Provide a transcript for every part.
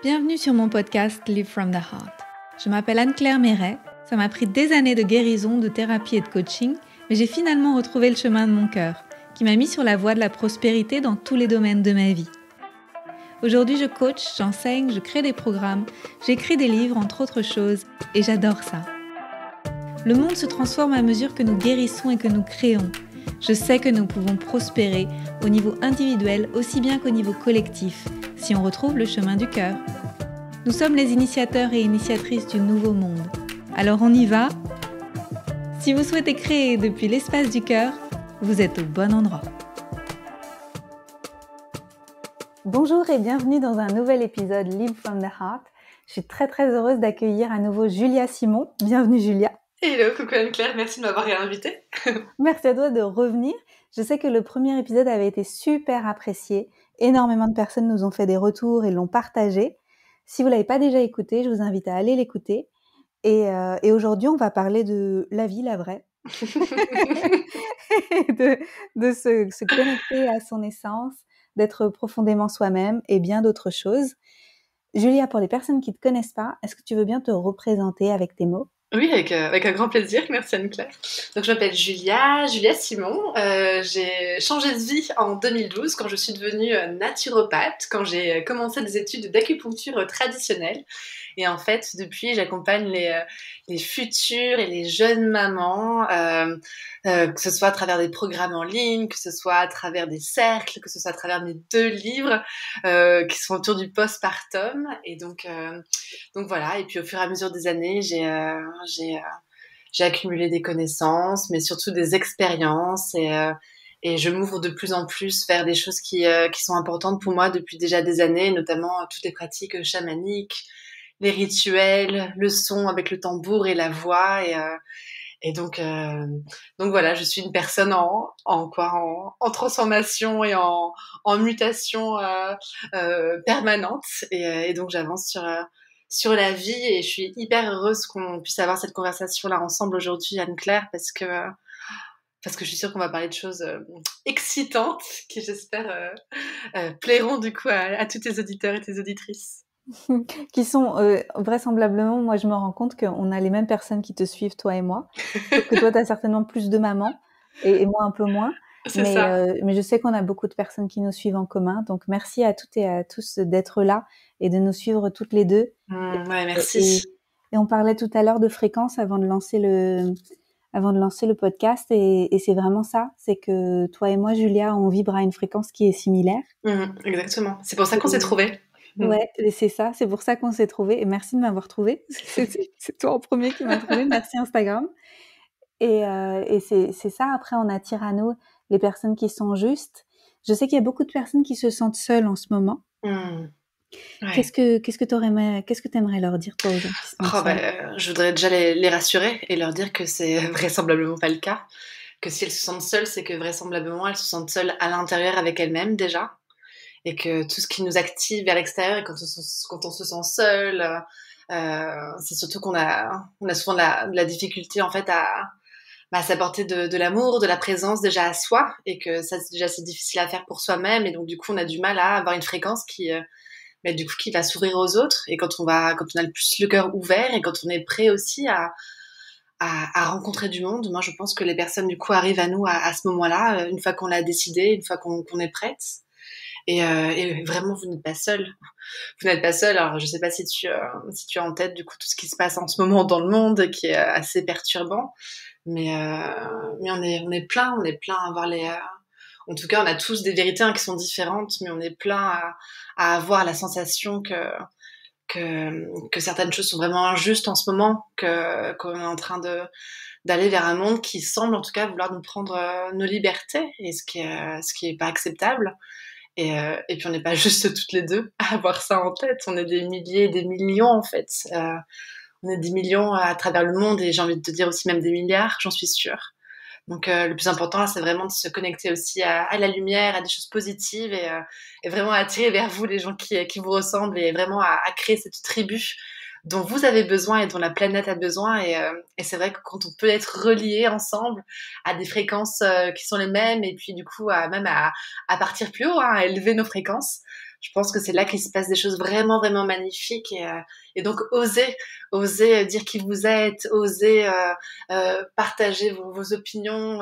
Bienvenue sur mon podcast Live from the Heart. Je m'appelle Anne-Claire Méret. Ça m'a pris des années de guérison, de thérapie et de coaching, mais j'ai finalement retrouvé le chemin de mon cœur, qui m'a mis sur la voie de la prospérité dans tous les domaines de ma vie. Aujourd'hui, je coach, j'enseigne, je crée des programmes, j'écris des livres, entre autres choses, et j'adore ça. Le monde se transforme à mesure que nous guérissons et que nous créons. Je sais que nous pouvons prospérer au niveau individuel aussi bien qu'au niveau collectif, si on retrouve le chemin du cœur. Nous sommes les initiateurs et initiatrices du nouveau monde. Alors on y va ? Si vous souhaitez créer depuis l'espace du cœur, vous êtes au bon endroit. Bonjour et bienvenue dans un nouvel épisode Live from the Heart. Je suis très heureuse d'accueillir à nouveau Julia Simon. Bienvenue Julia. Hello, coucou Anne-Claire, merci de m'avoir réinvitée. Merci à toi de revenir. Je sais que le premier épisode avait été super apprécié. Énormément de personnes nous ont fait des retours et l'ont partagé. Si vous ne l'avez pas déjà écouté, je vous invite à aller l'écouter. Et aujourd'hui, on va parler de la vie, la vraie. de se connecter à son essence, d'être profondément soi-même et bien d'autres choses. Julia, pour les personnes qui ne te connaissent pas, est-ce que tu veux bien te représenter avec tes mots ? Oui, avec un grand plaisir, merci Anne-Claire. Donc je m'appelle Julia Simon, j'ai changé de vie en 2012 quand je suis devenue naturopathe, quand j'ai commencé des études d'acupuncture traditionnelle. Et en fait, depuis, j'accompagne les futures et les jeunes mamans, que ce soit à travers des programmes en ligne, que ce soit à travers des cercles, que ce soit à travers mes 2 livres qui sont autour du postpartum. Et donc voilà. Et puis au fur et à mesure des années, j'ai accumulé des connaissances, mais surtout des expériences et je m'ouvre de plus en plus vers des choses qui sont importantes pour moi depuis déjà des années, notamment toutes les pratiques chamaniques, les rituels, le son avec le tambour et la voix et donc voilà, je suis une personne en transformation et en mutation permanente et donc j'avance sur la vie et je suis hyper heureuse qu'on puisse avoir cette conversation-là ensemble aujourd'hui, Anne-Claire, parce que je suis sûre qu'on va parler de choses excitantes qui, j'espère, plairont du coup à tous tes auditeurs et tes auditrices. Qui sont vraisemblablement, moi je me rends compte qu'on a les mêmes personnes qui te suivent, toi et moi. Sauf que toi, tu as certainement plus de mamans et moi un peu moins. C'est ça. Mais je sais qu'on a beaucoup de personnes qui nous suivent en commun. Donc merci à toutes et à tous d'être là et de nous suivre toutes les deux. Ouais, merci. Et on parlait tout à l'heure de fréquence avant de lancer le podcast et c'est vraiment ça. C'est que toi et moi, Julia, on vibre à une fréquence qui est similaire. Exactement. C'est pour ça qu'on s'est trouvés. Ouais, c'est ça, c'est pour ça qu'on s'est trouvés et merci de m'avoir trouvée. C'est toi en premier qui m'a trouvée, merci Instagram. Et c'est ça, après on attire à nous les personnes qui sont justes. Je sais qu'il y a beaucoup de personnes qui se sentent seules en ce moment. Ouais. Qu'est-ce que t'aimerais leur dire toi aux gens qui se sentent seuls ? Je voudrais déjà les rassurer et leur dire que c'est vraisemblablement pas le cas. Que si elles se sentent seules, c'est que vraisemblablement elles se sentent seules à l'intérieur avec elles-mêmes déjà. Et que tout ce qui nous active vers l'extérieur et quand on se sent seul, c'est surtout qu'on a souvent de la difficulté en fait à s'apporter de l'amour, de la présence déjà à soi et que ça déjà c'est difficile à faire pour soi-même et donc du coup on a du mal à avoir une fréquence qui va s'ouvrir aux autres et quand on a le plus le cœur ouvert et quand on est prêt aussi à rencontrer du monde, moi je pense que les personnes du coup arrivent à nous à ce moment-là, une fois qu'on l'a décidé, une fois qu'on est prête. Et vraiment, vous n'êtes pas seul. Vous n'êtes pas seul. Alors, je sais pas si tu as en tête du coup tout ce qui se passe en ce moment dans le monde, qui est assez perturbant. Mais on est plein à avoir en tout cas, on a tous des vérités qui sont différentes, mais on est plein à avoir la sensation que certaines choses sont vraiment injustes en ce moment, qu'on est en train d'aller vers un monde qui semble en tout cas vouloir nous prendre nos libertés, et ce qui est pas acceptable. Et puis on n'est pas juste toutes les deux à avoir ça en tête, on est des milliers, des millions en fait. On est des millions à travers le monde et j'ai envie de te dire aussi même des milliards, j'en suis sûre. Donc le plus important là, c'est vraiment de se connecter aussi à la lumière, à des choses positives et vraiment à attirer vers vous les gens qui vous ressemblent et vraiment à créer cette tribu dont vous avez besoin et dont la planète a besoin et c'est vrai que quand on peut être reliés ensemble à des fréquences qui sont les mêmes et puis du coup même à partir plus haut, à élever nos fréquences, Je pense que c'est là qu'il se passe des choses vraiment, vraiment magnifiques. Et donc, oser dire qui vous êtes, oser partager vos opinions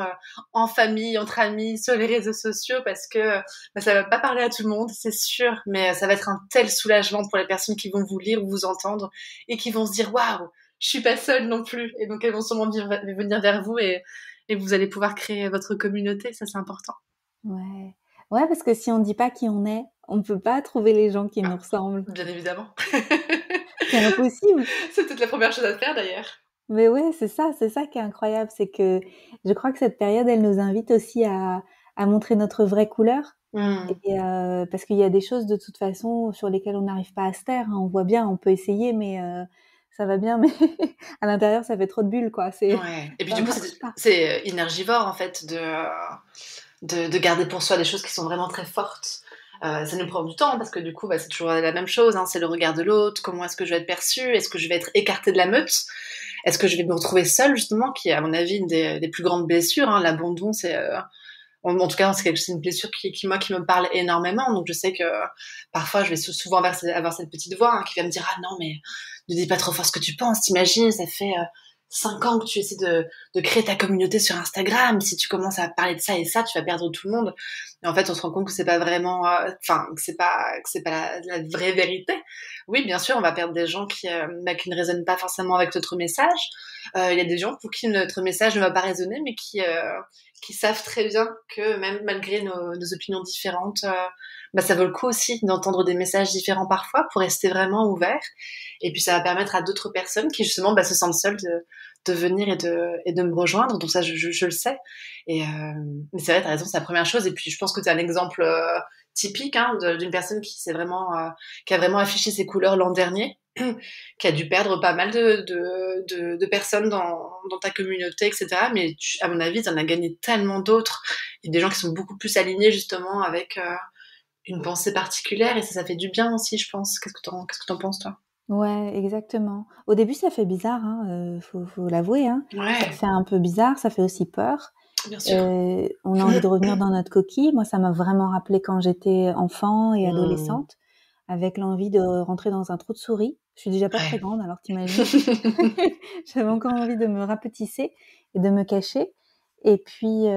en famille, entre amis, sur les réseaux sociaux, parce que ça va pas parler à tout le monde, c'est sûr, mais ça va être un tel soulagement pour les personnes qui vont vous lire ou vous entendre et qui vont se dire waouh, je suis pas seule non plus. Et donc, elles vont sûrement venir vers vous et vous allez pouvoir créer votre communauté. Ça, c'est important. Ouais. Ouais, parce que si on dit pas qui on est, on peut pas trouver les gens qui nous Ah, ressemblent. bien évidemment. C'est impossible. C'est peut-être la première chose à faire d'ailleurs. Mais ouais, c'est ça qui est incroyable, c'est que je crois que cette période, elle nous invite aussi à montrer notre vraie couleur. Mm. Et parce qu'il y a des choses de toute façon sur lesquelles on n'arrive pas à se taire, hein. On voit bien, on peut essayer, mais ça va bien, mais à l'intérieur, ça fait trop de bulles, quoi. Ouais. Et puis Ça du coup, marche pas. c'est énergivore en fait de garder pour soi des choses qui sont vraiment très fortes. Ça nous prend du temps parce que du coup, c'est toujours la même chose. Hein, c'est le regard de l'autre. Comment est-ce que je vais être perçue? Est-ce que je vais être écartée de la meute? Est-ce que je vais me retrouver seule justement, qui est à mon avis une des plus grandes blessures. Hein. L'abandon, c'est en tout cas, c'est une blessure moi, qui me parle énormément. Donc, je sais que parfois, je vais souvent avoir cette petite voix qui va me dire ah non, mais ne dis pas trop fort ce que tu penses. T'imagines, ça fait 5 ans que tu essaies de créer ta communauté sur Instagram. Si tu commences à parler de ça et ça, tu vas perdre tout le monde. Et en fait, on se rend compte que c'est pas vraiment, que c'est pas la vraie vérité. Oui, bien sûr, on va perdre des gens qui ne résonnent pas forcément avec notre message. Il y a des gens pour qui notre message ne va pas résonner, mais qui savent très bien que même malgré nos opinions différentes, ça vaut le coup aussi d'entendre des messages différents parfois pour rester vraiment ouvert. Et puis ça va permettre à d'autres personnes qui justement se sentent seules de venir et de me rejoindre. Donc ça, je le sais. Mais c'est vrai, t'as raison, c'est la première chose. Et puis je pense que tu as un exemple typique d'une personne qui a vraiment affiché ses couleurs l'an dernier, qui a dû perdre pas mal de personnes dans ta communauté, etc. Mais à mon avis, tu en as gagné tellement d'autres. Il y a des gens qui sont beaucoup plus alignés justement avec une pensée particulière et ça fait du bien aussi, je pense. Qu'est-ce que t'en penses, toi? Ouais, exactement. Au début, ça fait bizarre, hein, faut l'avouer, hein. Ça Ouais, fait un peu bizarre, ça fait aussi peur. bien sûr. On a envie de revenir dans notre coquille. Moi, ça m'a vraiment rappelé quand j'étais enfant et Mmh. adolescente, avec l'envie de rentrer dans un trou de souris. Je suis déjà pas très Ouais. grande, alors t'imagines. J'avais encore envie de me rapetisser et de me cacher. Et puis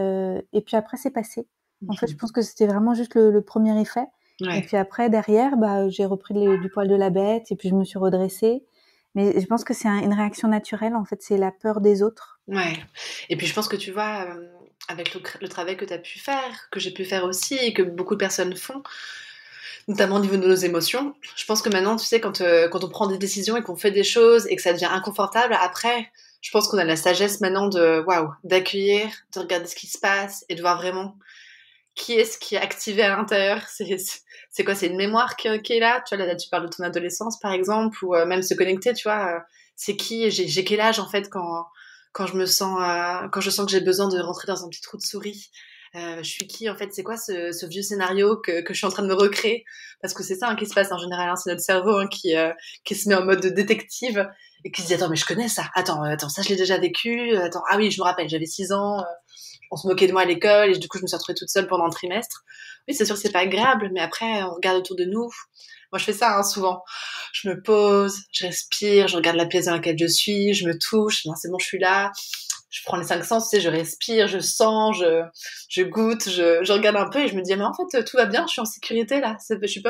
après, c'est passé. En fait, je pense que c'était vraiment juste le premier effet. Et Ouais. puis après, derrière, j'ai repris du poil de la bête et puis je me suis redressée. Mais je pense que c'est une réaction naturelle. En fait, c'est la peur des autres. Ouais. Et puis je pense que tu vois, avec le travail que tu as pu faire, que j'ai pu faire aussi et que beaucoup de personnes font, notamment au niveau de nos émotions, je pense que maintenant, tu sais, quand on prend des décisions et qu'on fait des choses et que ça devient inconfortable, après, je pense qu'on a la sagesse maintenant waouh, d'accueillir, de regarder ce qui se passe et de voir vraiment qui est-ce qui est activé à l'intérieur. C'est quoi? C'est une mémoire qui est là? Tu vois, là, tu parles de ton adolescence, par exemple, ou même se connecter, tu vois. C'est qui? J'ai quel âge, en fait, quand je sens que j'ai besoin de rentrer dans un petit trou de souris? Je suis qui, en fait? C'est quoi ce vieux scénario que je suis en train de me recréer? Parce que c'est ça qui se passe en général. C'est notre cerveau qui se met en mode de détective et qui se dit, attends, mais je connais ça. Attends, ça, je l'ai déjà vécu. Attends, ah oui, je me rappelle, j'avais 6 ans. On se moquait de moi à l'école et du coup je me suis retrouvée toute seule pendant un trimestre. Oui, c'est sûr que c'est pas agréable, mais après on regarde autour de nous. Moi je fais ça souvent. Je me pose, je respire, je regarde la pièce dans laquelle je suis, je me touche, non, c'est bon, je suis là. Je prends les 5 sens, tu sais, je respire, je sens, je goûte, je regarde un peu et je me dis mais en fait tout va bien, je suis en sécurité là. Je suis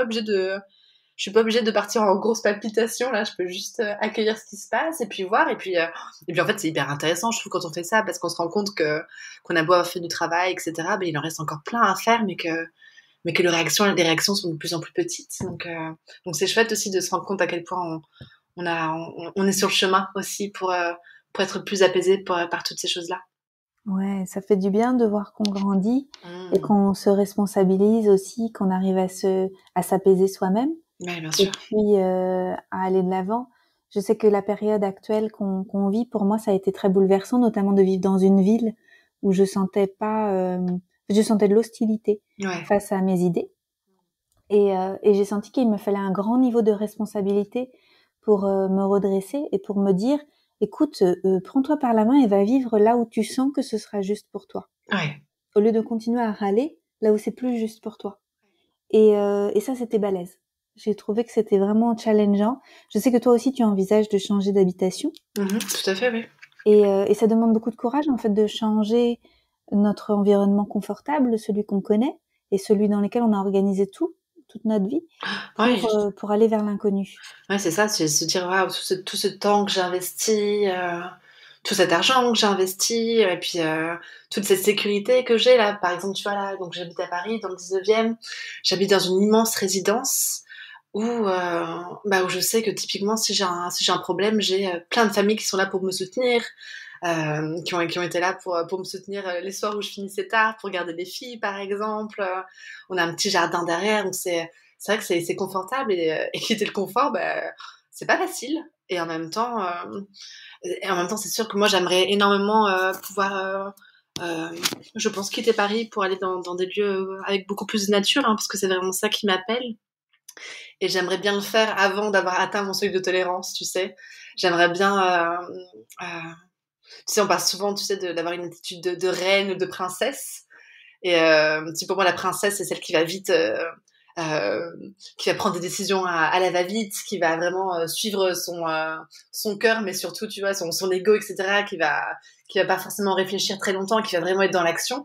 pas obligée de partir en grosse palpitation là, je peux juste accueillir ce qui se passe et puis voir et puis en fait c'est hyper intéressant je trouve quand on fait ça parce qu'on se rend compte que qu'on a beau avoir fait du travail etc. Il en reste encore plein à faire mais que les réactions sont de plus en plus petites donc c'est chouette aussi de se rendre compte à quel point on est sur le chemin aussi pour être plus apaisé par toutes ces choses là. Ouais, ça fait du bien de voir qu'on grandit et Mmh. qu'on se responsabilise aussi, qu'on arrive à s'apaiser soi-même Ouais, bien et sûr. puis à aller de l'avant. Je sais que la période actuelle qu'on vit, pour moi, ça a été très bouleversant, notamment de vivre dans une ville où je sentais de l'hostilité Ouais. face à mes idées. Et j'ai senti qu'il me fallait un grand niveau de responsabilité pour me redresser et pour me dire, écoute, prends-toi par la main et va vivre là où tu sens que ce sera juste pour toi, Ouais. au lieu de continuer à râler là où c'est plus juste pour toi. Et ça, c'était balèze. J'ai trouvé que c'était vraiment challengeant. Je sais que toi aussi, tu envisages de changer d'habitation. Tout à fait, oui. Et ça demande beaucoup de courage, en fait, de changer notre environnement confortable, celui qu'on connaît, et celui dans lequel on a organisé toute notre vie, Ouais, pour aller vers l'inconnu. ouais, c'est ça, c'est se dire: «Waouh, tout ce temps que j'ai investi, tout cet argent que j'ai investi et puis, toute cette sécurité que j'ai là». Par exemple, tu vois, là, donc j'habite à Paris dans le 19e, j'habite dans une immense résidence où, où je sais que typiquement si j'ai un problème, j'ai, plein de familles qui sont là pour me soutenir, qui ont été là pour me soutenir, les soirs où je finissais tard pour garder les filles, par exemple. On a un petit jardin derrière, donc c'est vrai que c'est confortable et quitter le confort, c'est pas facile et en même temps, c'est sûr que moi, j'aimerais énormément, pouvoir, je pense quitter Paris pour aller dans des lieux, avec beaucoup plus de nature, hein, parce que c'est vraiment ça qui m'appelle et j'aimerais bien le faire avant d'avoir atteint mon seuil de tolérance, tu sais? J'aimerais bien, tu sais, on parle souvent, tu sais, d'avoir une attitude de reine ou de princesse. Et tu pour moi, la princesse, c'est celle qui va vite, qui va prendre des décisions à la va-vite, qui va vraiment suivre son cœur, mais surtout, tu vois, son ego, etc., qui va pas forcément réfléchir très longtemps, qui va vraiment être dans l'action.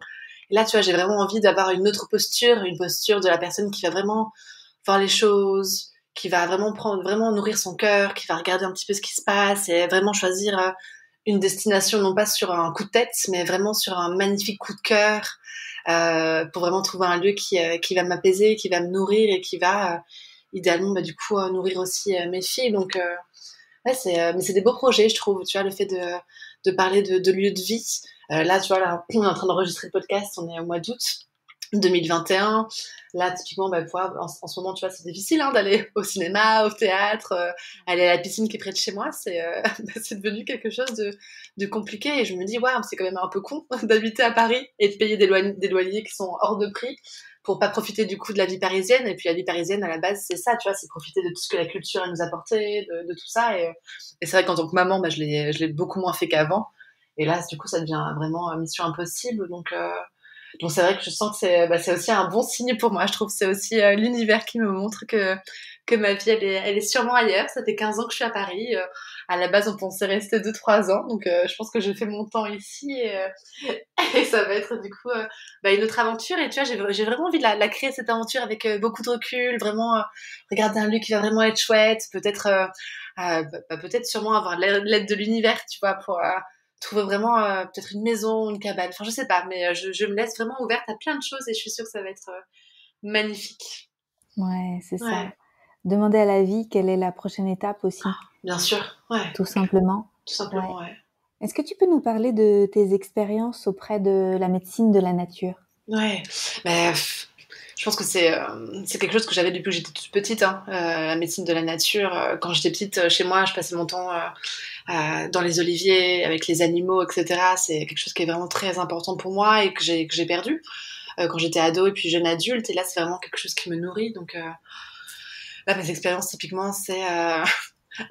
Et là, tu vois, j'ai vraiment envie d'avoir une autre posture, une posture de la personne qui va vraiment voir les choses, qui va vraiment nourrir son cœur, qui va regarder un petit peu ce qui se passe et vraiment choisir une destination non pas sur un coup de tête, mais vraiment sur un magnifique coup de cœur, pour vraiment trouver un lieu qui va m'apaiser, qui va me nourrir et qui va idéalement du coup nourrir aussi mes filles. Donc ouais, mais c'est des beaux projets, je trouve. Tu vois, le fait de parler de lieu de vie. Là, tu vois, là, on est en train d'enregistrer le podcast, on est au mois d'août 2021. Là, typiquement, en ce moment, tu vois, c'est difficile hein, d'aller au cinéma, au théâtre, aller à la piscine qui est près de chez moi. C'est devenu quelque chose de compliqué. Et je me dis, waouh, c'est quand même un peu con d'habiter à Paris et de payer des loyers qui sont hors de prix pour pas profiter du coup de la vie parisienne. Et puis la vie parisienne, à la base, c'est ça, tu vois, c'est profiter de tout ce que la culture elle nous apportait, de tout ça. Et c'est vrai qu'en tant que maman, je l'ai beaucoup moins fait qu'avant. Et là, du coup, ça devient vraiment mission impossible. Donc c'est vrai que je sens que c'est aussi un bon signe pour moi. Je trouve que c'est aussi l'univers qui me montre que ma vie, elle est sûrement ailleurs. Ça fait 15 ans que je suis à Paris. À la base, on pensait rester 2-3 ans. Donc je pense que j'ai fait mon temps ici et ça va être du coup une autre aventure. Et tu vois, j'ai vraiment envie de la créer, cette aventure, avec beaucoup de recul. Vraiment regarder un lieu qui va vraiment être chouette. Peut-être, peut-être sûrement avoir l'aide de l'univers, tu vois, pour trouver vraiment peut-être une maison, une cabane, enfin je sais pas, mais je me laisse vraiment ouverte à plein de choses et je suis sûre que ça va être magnifique. Ouais, c'est ça. Ouais, Demander à la vie quelle est la prochaine étape aussi, bien sûr, ouais, tout simplement. tout Ouais. simplement, ouais. Est-ce que tu peux nous parler de tes expériences auprès de la médecine de la nature? Ouais, je pense que c'est quelque chose que j'avais depuis que j'étais toute petite, hein, la médecine de la nature. Quand j'étais petite, chez moi, je passais mon temps dans les oliviers, avec les animaux, etc. C'est quelque chose qui est vraiment très important pour moi et que j'ai perdu quand j'étais ado et puis jeune adulte. Et là, c'est vraiment quelque chose qui me nourrit. Donc là, mes expériences, typiquement, c'est...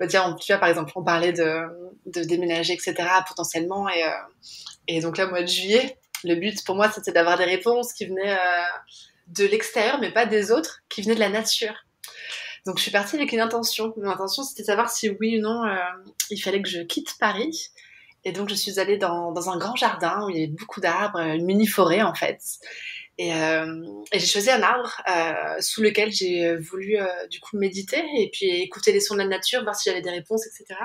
tiens, tu vois, par exemple, on parlait de déménager, etc., potentiellement. Et donc là, mois de juillet, le but pour moi, c'était d'avoir des réponses qui venaient de l'extérieur, mais pas des autres, qui venaient de la nature. Donc je suis partie avec une intention. Mon intention, c'était de savoir si oui ou non, il fallait que je quitte Paris. Et donc je suis allée dans un grand jardin où il y avait beaucoup d'arbres, une mini-forêt en fait. Et j'ai choisi un arbre sous lequel j'ai voulu du coup méditer et puis écouter les sons de la nature, voir si j'avais des réponses, etc.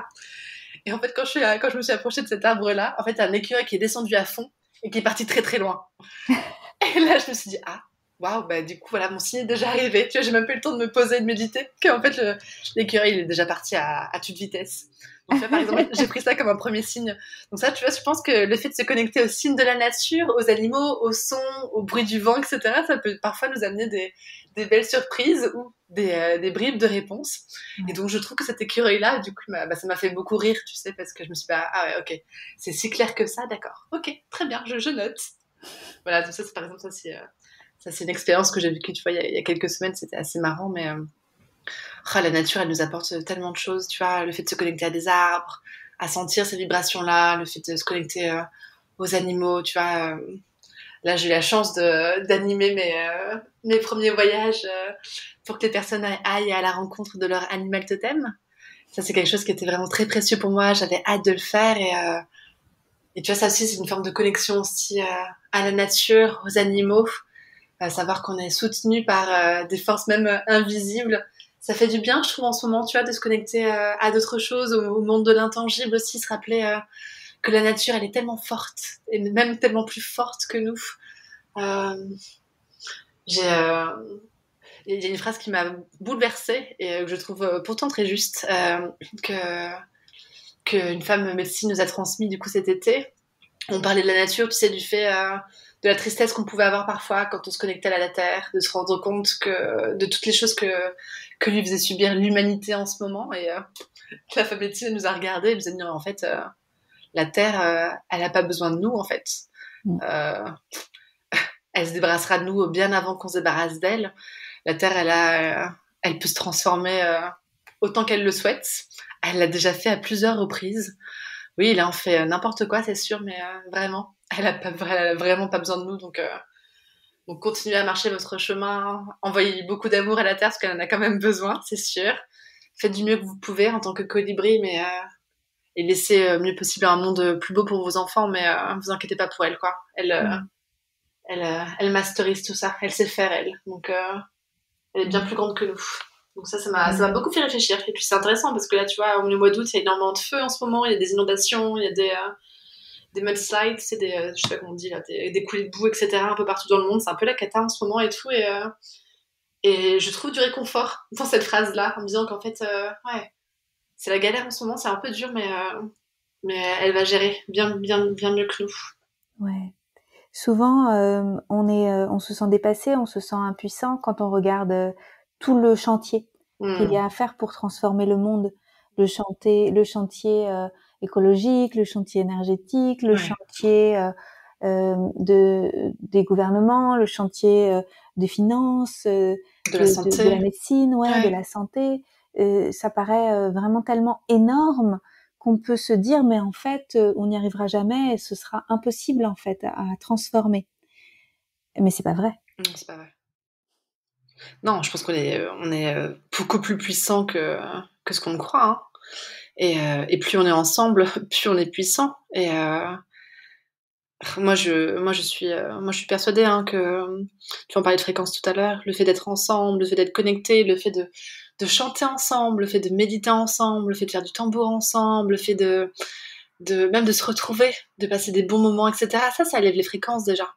Et en fait, quand je me suis approchée de cet arbre-là, en fait, il y a un écureuil qui est descendu à fond et qui est parti très très loin. Et là, je me suis dit, ah, waouh, du coup, voilà, mon signe est déjà arrivé. Tu vois, j'ai même pas eu le temps de me poser et de méditer, qu'en fait, l'écureuil, il est déjà parti à toute vitesse. Donc, tu vois, par exemple, j'ai pris ça comme un premier signe. Donc ça, tu vois, je pense que le fait de se connecter aux signes de la nature, aux animaux, aux sons, au bruit du vent, etc., ça peut parfois nous amener des belles surprises ou des bribes de réponses. Et donc, je trouve que cet écureuil-là, du coup, ça m'a fait beaucoup rire, tu sais, parce que je me suis dit, ah ouais, ok, c'est si clair que ça, d'accord. Ok, très bien, je note. Voilà, tout ça, c'est par exemple, ça, c'est une expérience que j'ai vécue, tu vois, il y a quelques semaines, c'était assez marrant, mais la nature, elle nous apporte tellement de choses, tu vois, le fait de se connecter à des arbres, à sentir ces vibrations-là, le fait de se connecter aux animaux, tu vois, Là, j'ai eu la chance d'animer mes premiers voyages pour que les personnes aillent à la rencontre de leur animal totem. Ça, c'est quelque chose qui était vraiment très précieux pour moi. J'avais hâte de le faire et tu vois, ça aussi, c'est une forme de connexion aussi à la nature, aux animaux. Savoir qu'on est soutenu par des forces même invisibles. Ça fait du bien, je trouve, en ce moment, tu vois, de se connecter à d'autres choses, au monde de l'intangible aussi, se rappeler que la nature, elle est tellement forte, et même tellement plus forte que nous. Euh, j'ai, il y a une phrase qui m'a bouleversée et que je trouve pourtant très juste, que qu'une femme médecine nous a transmis du coup cet été. On parlait de la nature, tu sais, du fait de la tristesse qu'on pouvait avoir parfois quand on se connectait à la terre, de se rendre compte de toutes les choses que lui faisait subir l'humanité en ce moment. Et la femme médecine nous a regardé et nous a dit, en fait, la terre, elle n'a pas besoin de nous, en fait. Euh, Elle se débarrassera de nous bien avant qu'on se débarrasse d'elle. La terre, elle peut se transformer autant qu'elle le souhaite. Elle l'a déjà fait à plusieurs reprises. Oui, là, on fait n'importe quoi, c'est sûr, mais vraiment, elle a vraiment pas besoin de nous. Donc, continuez à marcher votre chemin. Envoyez beaucoup d'amour à la Terre, parce qu'elle en a quand même besoin, c'est sûr. Faites du mieux que vous pouvez en tant que colibri, et laissez mieux possible un monde plus beau pour vos enfants, mais vous inquiétez pas pour elle, quoi. Elle masterise tout ça. Elle sait faire, elle. Donc, elle est bien plus grande que nous. Donc ça m'a beaucoup fait réfléchir. Et puis c'est intéressant parce que là, tu vois, au mois d'août, il y a énormément de feux en ce moment, il y a des inondations, il y a des mudslides, c'est je sais pas comment on dit là, des coulées de boue, etc. un peu partout dans le monde. C'est un peu la cata en ce moment et tout. Et je trouve du réconfort dans cette phrase-là, en me disant qu'en fait, ouais, c'est la galère en ce moment, c'est un peu dur, mais elle va gérer bien, bien, bien mieux que nous. Ouais. Souvent, on se sent dépassé, on se sent impuissant quand on regarde tout le chantier qu'il y a à faire pour transformer le monde. Le chantier écologique, le chantier énergétique, le Ouais. chantier des gouvernements, le chantier des finances, De la santé. de la médecine, Ouais. de la santé. Ça paraît vraiment tellement énorme qu'on peut se dire mais en fait on n'y arrivera jamais et ce sera impossible en fait à transformer. Mais c'est pas vrai. Non, c'est pas vrai. Non, je pense qu'on est beaucoup plus puissant que ce qu'on croit. Hein. Et plus on est ensemble, plus on est puissant. Et moi, je suis persuadée hein, que tu en parlais de fréquence tout à l'heure, le fait d'être ensemble, le fait d'être connecté, le fait de chanter ensemble, le fait de méditer ensemble, le fait de faire du tambour ensemble, le fait même de se retrouver, de passer des bons moments, etc. Ça élève les fréquences déjà.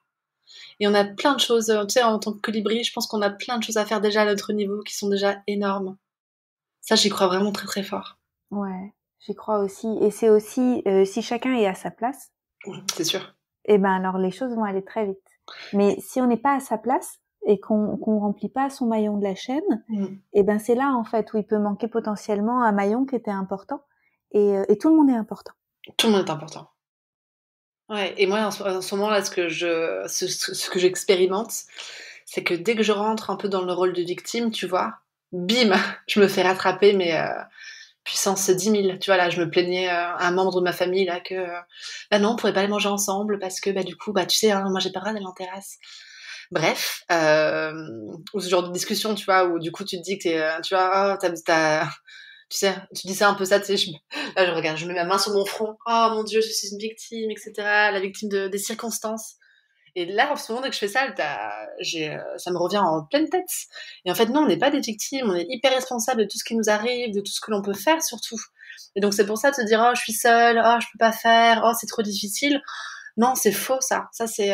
Et on a plein de choses, tu sais, en tant que colibri, je pense qu'on a plein de choses à faire déjà à notre niveau qui sont déjà énormes. Ça, j'y crois vraiment très très fort. Ouais, j'y crois aussi. Et c'est aussi, si chacun est à sa place, C'est sûr. eh ben alors les choses vont aller très vite. Mais si on n'est pas à sa place et qu'on remplit pas son maillon de la chaîne, eh ben c'est là en fait où il peut manquer potentiellement un maillon qui était important. Et tout le monde est important. Tout le monde est important. Ouais, et moi, en ce moment-là, ce que j'expérimente, c'est que dès que je rentre un peu dans le rôle de victime, tu vois, bim, je me fais rattraper, mais puissance 10 000. Tu vois, là, je me plaignais à un membre de ma famille, là, que, bah non, on pourrait pas aller manger ensemble, parce que, bah, du coup, bah, tu sais, hein, moi, j'ai pas le droit d'aller en terrasse. Bref, ou ce genre de discussion, tu vois, où du coup, tu te dis que tu vois, oh, tu sais, tu dis ça un peu ça, tu sais, là, je regarde, je mets ma main sur mon front. Oh mon Dieu, je suis une victime, etc. La victime des circonstances. Et là, en ce moment, dès que je fais ça, ça me revient en pleine tête. Et en fait, non, on n'est pas des victimes, on est hyper responsable de tout ce qui nous arrive, de tout ce que l'on peut faire, surtout. Et donc, c'est pour ça de se dire, oh, je suis seule, oh, je peux pas faire, oh, c'est trop difficile. Non, c'est faux, ça. Ça, c'est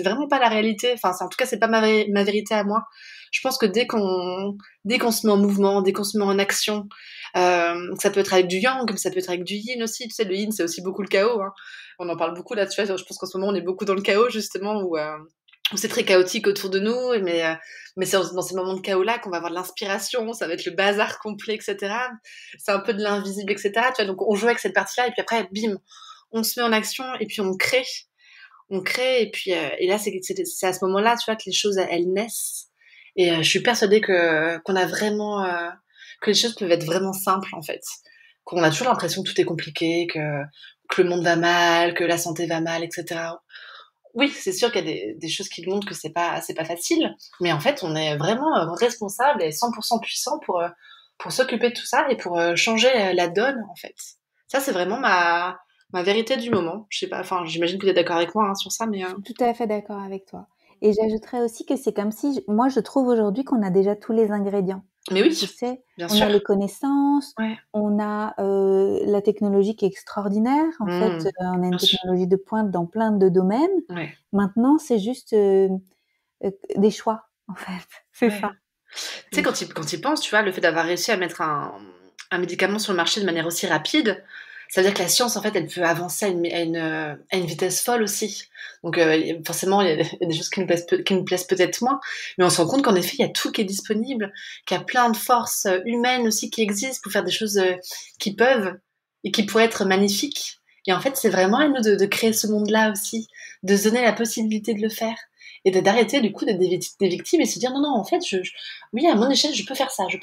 vraiment pas la réalité. Enfin, en tout cas, c'est pas ma vérité à moi. Je pense que dès qu'on se met en mouvement, dès qu'on se met en action, ça peut être avec du yang, comme ça peut être avec du yin aussi. Tu sais, le yin, c'est aussi beaucoup le chaos. Hein. On en parle beaucoup là, tu vois. Je pense qu'en ce moment, on est beaucoup dans le chaos, justement, où c'est très chaotique autour de nous. Mais c'est dans ces moments de chaos-là qu'on va avoir de l'inspiration, ça va être le bazar complet, etc. C'est un peu de l'invisible, etc. Tu vois, donc on joue avec cette partie-là, et puis après, bim, on se met en action, et puis on crée. On crée, et puis et là, c'est à ce moment-là, tu vois, que les choses, elles naissent. Et je suis persuadée qu'on a vraiment que les choses peuvent être vraiment simples en fait. Qu'on a toujours l'impression que tout est compliqué, que le monde va mal, que la santé va mal, etc. oui, c'est sûr qu'il y a des choses qui montrent que c'est pas facile, mais en fait, on est vraiment responsable et 100% puissant pour s'occuper de tout ça et pour changer la donne, en fait. Ça, c'est vraiment ma vérité du moment. Je sais pas, enfin, j'imagine que tu es d'accord avec moi, hein, sur ça, mais... Je suis tout à fait d'accord avec toi. Et j'ajouterais aussi que c'est comme si, moi, je trouve aujourd'hui qu'on a déjà tous les ingrédients. Mais oui, Tu sais, bien on sûr. a les connaissances, Ouais. on a la technologie qui est extraordinaire. En fait, on a une technologie de pointe dans plein de domaines. Ouais. Maintenant, c'est juste des choix, en fait. C'est ça. Tu sais, quand il pense, tu vois, le fait d'avoir réussi à mettre un médicament sur le marché de manière aussi rapide, ça veut dire que la science, en fait, elle peut avancer à une vitesse folle aussi. Donc, forcément, il y a des choses qui nous plaisent peut-être moins, mais on se rend compte qu'en effet, il y a tout qui est disponible, qu'il y a plein de forces humaines aussi qui existent pour faire des choses qui peuvent et qui pourraient être magnifiques. Et en fait, c'est vraiment à nous de créer ce monde-là aussi, de se donner la possibilité de le faire et d'arrêter du coup d'être des victimes et se dire non, en fait, oui, à mon échelle, je peux faire ça et je